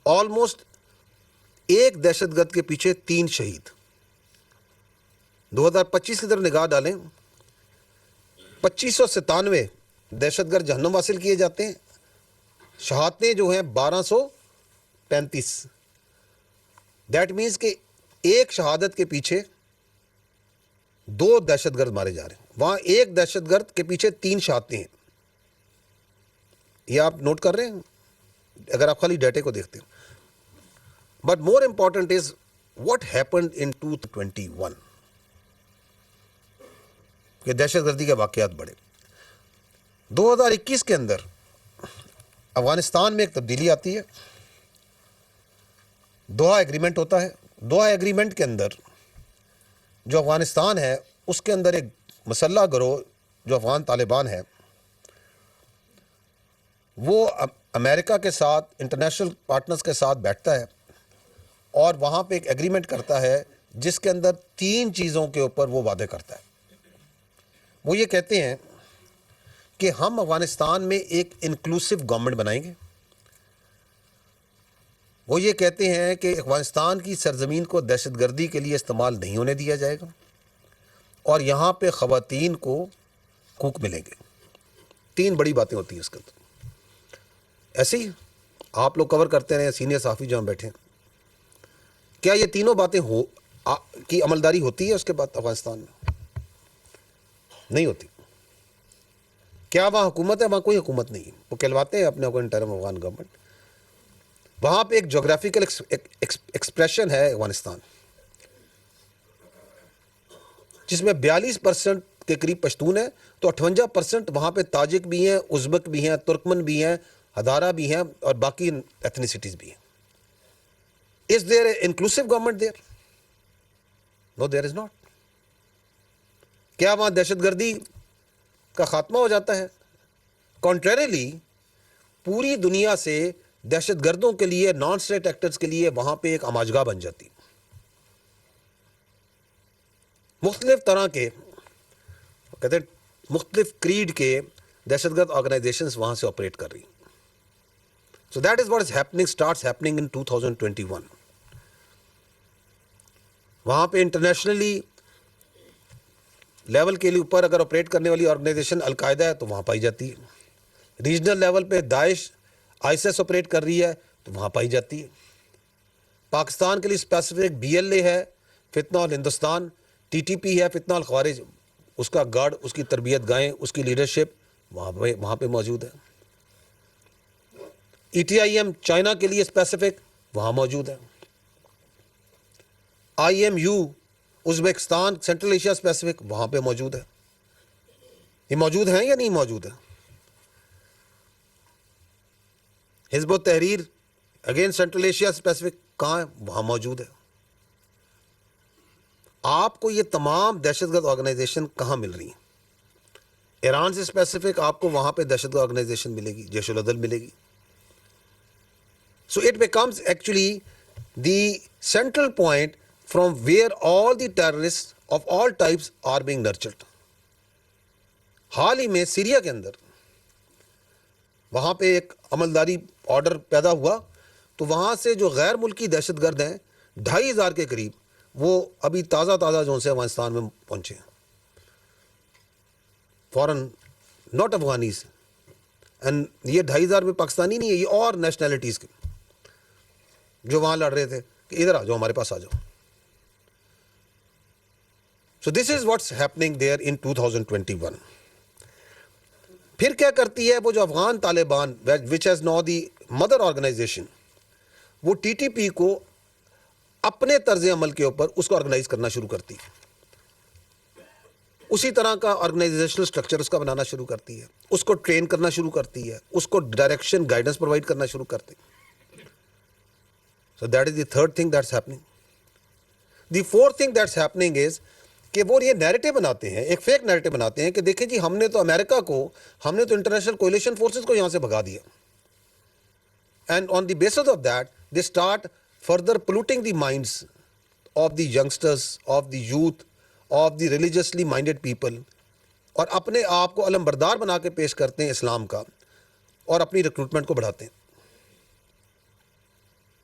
Almost ایک دہشت گرد کے پیچھے 3 شہید. 2025 کی طرف نگاہ ڈالیں, 2597 دہشت گرد جہنم حاصل کیے جاتے ہیں, شہادتیں جو ہیں 1235. دیٹ مینس کہ ایک شہادت کے پیچھے 2 دہشت گرد مارے جا رہے ہیں. وہاں ایک دہشت گرد کے پیچھے 3 شہادتیں ہیں. یہ آپ نوٹ کر رہے ہیں اگر آپ خالی ڈیٹے کو دیکھتے ہیں. But more important is what happened in 2021 کہ دہشت گردی کے واقعات بڑھے. 2021 کے اندر افغانستان میں ایک تبدیلی آتی ہے. دوحہ ایگریمنٹ ہوتا ہے. دوحہ ایگریمنٹ کے اندر جو افغانستان ہے اس کے اندر ایک مسلح گروہ جو افغان طالبان ہے وہ امریکہ کے ساتھ انٹرنیشنل پارٹنرز کے ساتھ بیٹھتا ہے اور وہاں پہ ایک ایگریمنٹ کرتا ہے جس کے اندر 3 چیزوں کے اوپر وہ وعدے کرتا ہے. وہ یہ کہتے ہیں کہ ہم افغانستان میں ایک انکلوسیو گورنمنٹ بنائیں گے. وہ یہ کہتے ہیں کہ افغانستان کی سرزمین کو دہشت گردی کے لیے استعمال نہیں ہونے دیا جائے گا اور یہاں پہ خواتین کو حقوق ملیں گے. 3 بڑی باتیں ہوتی ہیں اس کے اندر. ایسے ہی آپ لوگ کور کرتے رہے, سینئر صحافی جہاں بیٹھے ہیں, کیا یہ تینوں باتیں کی عملداری ہوتی ہے اس کے بعد افغانستان میں؟ نہیں ہوتی. کیا وہاں حکومت ہے؟ وہاں کوئی حکومت نہیں ہے. وہ کہلواتے ہیں اپنے کو انٹرم افغان گورنمنٹ. وہاں پہ ایک جغرافیکل ایکسپریشن ہے افغانستان جس میں 42% کے قریب پشتون ہے, تو 58% وہاں پہ تاجک بھی ہیں, ازبک بھی ہیں, ترکمن بھی ہیں, ہزارہ بھی ہیں اور باقی ایتھنیسٹیز بھی ہیں. Is there an inclusive government there? No, there is not. کیا وہاں دہشت گردی کا خاتمہ ہو جاتا ہے؟ کنٹریریلی پوری دنیا سے دہشت گردوں کے لیے, نان اسٹیٹ ایکٹرز کے لیے وہاں پہ ایک آماجگاہ بن جاتی. مختلف طرح کے کہتے ہیں مختلف کریڈ کے دہشت گرد آرگنائزیشنز وہاں سے آپریٹ کر رہی. So that is what is happening, starts happening in 2021. وہاں پہ انٹرنیشنلی لیول کے لیے اوپر اگر آپریٹ کرنے والی آرگنائزیشن القاعدہ ہے تو وہاں پائی جاتی ہے. ریجنل لیول پہ داعش ISIS آپریٹ کر رہی ہے تو وہاں پائی جاتی ہے. پاکستان کے لیے اسپیسیفک BLA ہے, فتنہ الہندوستان, TTP ہے, فتنہ الخوارج, اس کا گارڈ, اس کی تربیت گاہیں, اس کی لیڈرشپ وہاں پہ موجود ہے. ETIM چائنا کے لیے اسپیسیفک وہاں موجود ہے. IMU Uzbekistan, central Asia specific وہاں پہ موجود ہے. یہ موجود ہیں یا نہیں موجود ہے؟ حزب التحریر اگین سینٹرل ایشیا اسپیسیفک کہاں ہے؟ وہاں موجود ہے. آپ کو یہ تمام دہشت گرد آرگنائزیشن کہاں مل رہی ہیں؟ ایران سے اسپیسیفک آپ کو وہاں پہ دہشت گرد آرگنائزیشن ملے گی, جیش العدل ملے گی. So it becomes actually the central point from where all the terrorists of all types are being nurtured. حال ہی میں سیریا کے اندر وہاں پہ ایک عملداری آرڈر پیدا ہوا تو وہاں سے جو غیر ملکی دہشت گرد ہیں 2500 کے قریب, وہ ابھی تازہ جو سے افغانستان میں پہنچے ہیں. فورن ناٹ افغانیز, اینڈ یہ 2500 میں پاکستانی نہیں ہے, یہ اور نیشنلٹیز کے جو وہاں لڑ رہے تھے کہ ادھر آ جاؤ, ہمارے پاس آ جاؤ. So this is what's happening there in 2021. پھر کیا کرتی ہے وہ جو Afghan Taliban which has now the mother organization, وہ TTP کو اپنے طرز عمل کے اوپر اس کو آرگنائز کرنا شروع کرتی ہے. اسی طرح کا آرگنائزیشنل سٹرکچر اس کا بنانا شروع کرتی ہے, اس کو ٹرین کرنا شروع کرتی ہے, اس کو ڈائریکشن گائیڈنس پرووائڈ کرنا شروع کرتی ہے. So that is the third thing that's happening. The fourth thing that's happening is کہ وہ یہ نیریٹو بناتے ہیں, ایک فیک نیریٹو بناتے ہیں کہ دیکھیں جی ہم نے تو امریکہ کو, ہم نے تو انٹرنیشنل کولیشن فورسز کو یہاں سے بھگا دیا. And on the basis of that, they start further polluting the minds of the youngsters, of the youth, of the religiously minded people, اور اپنے آپ کو علم بردار بنا کے پیش کرتے ہیں اسلام کا اور اپنی ریکروٹمنٹ کو بڑھاتے ہیں.